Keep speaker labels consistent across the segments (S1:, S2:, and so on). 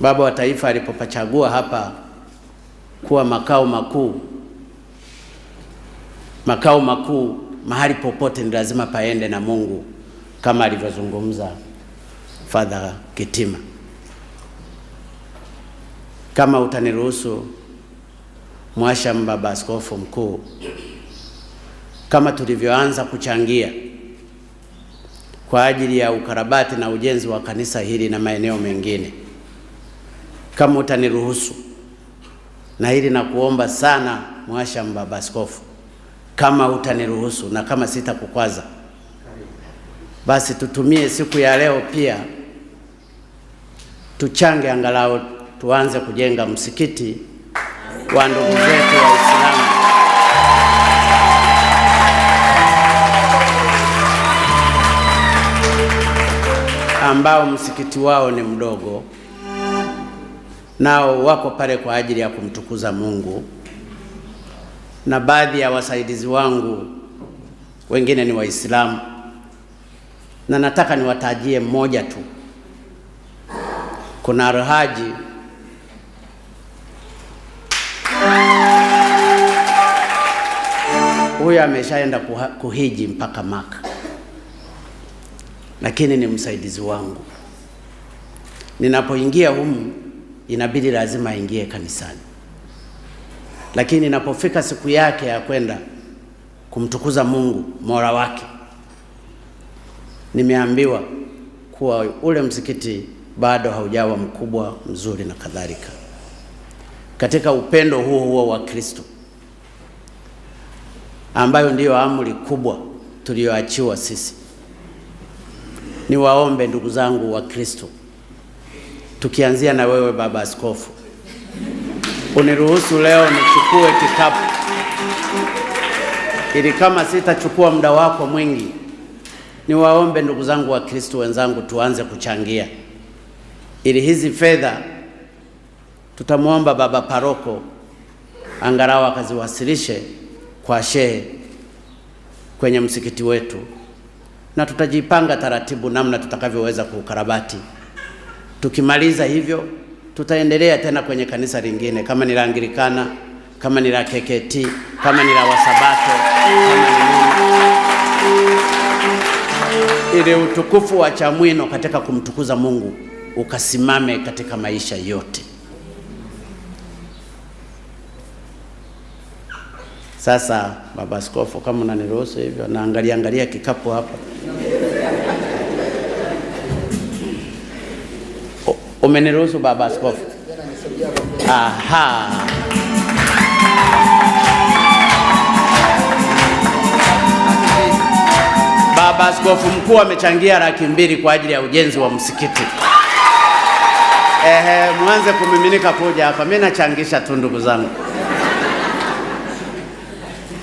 S1: Baba wa Taifa alipopachagua hapa kuwa makao makuu, mahali popote ni lazima paende na Mungu, kama alivyozungumza Father Kitima. Kama utaniruhusu, Mwasham Baba Askofu Mkuu, kama tulivyoanza kuchangia kwa ajili ya ukarabati na ujenzi wa kanisa hili na maeneo mengine, kama utaniruhusu, na hili na kuomba sana Mwasham Baba Askofu, kama utaniruhusu na kama sitakukwaza, basi tutumie siku ya leo pia tuchange, angalau tuanze kujenga msikiti wa ndugu zetu wa Uislamu ambao msikiti wao ni mdogo, nao wako pale kwa ajili ya kumtukuza Mungu, na baadhi ya wasaidizi wangu wengine ni Waislamu, na nataka niwatajie mmoja tu. Kuna Alhaji huyu ameshaenda kuhiji mpaka Maka, lakini ni msaidizi wangu. Ninapoingia humu inabidi lazima aingie kanisani, lakini inapofika siku yake ya kwenda kumtukuza Mungu Mola wake, nimeambiwa kuwa ule msikiti bado haujawa mkubwa mzuri na kadhalika. Katika upendo huo wa Kristo, ambayo ndiyo amri kubwa tuliyoachiwa sisi, niwaombe ndugu zangu wa Kristo, tukianzia na wewe Baba Askofu, uniruhusu leo nichukue kikapu, ili kama sitachukua muda wako mwingi, niwaombe ndugu zangu wa Kristo wenzangu, tuanze kuchangia, ili hizi fedha tutamwomba baba paroko angalau akaziwasilishe kwa shehe kwenye msikiti wetu, na tutajipanga taratibu namna tutakavyoweza kuukarabati. Tukimaliza hivyo, tutaendelea tena kwenye kanisa lingine, kama ni la Anglikana, kama ni la KKT, kama ni la Wasabato, ili utukufu wa Chamwino katika kumtukuza Mungu ukasimame katika maisha yote. Sasa Baba Askofu, kama unaniruhusu hivyo, na angalia kikapu hapa. Umeniruhusu Baba Askofu? Aha. Baba Askofu Mkuu amechangia Laki2 kwa ajili ya ujenzi wa msikiti. Mwanze kumiminika kuja hapa, mimi nachangisha tu ndugu zangu.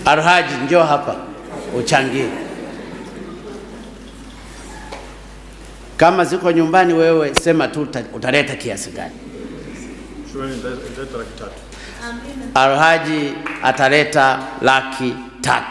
S1: Alhaji, njoo hapa uchangie. Kama ziko nyumbani wewe sema tu utaleta kiasi gani. Alhaji ataleta Laki3.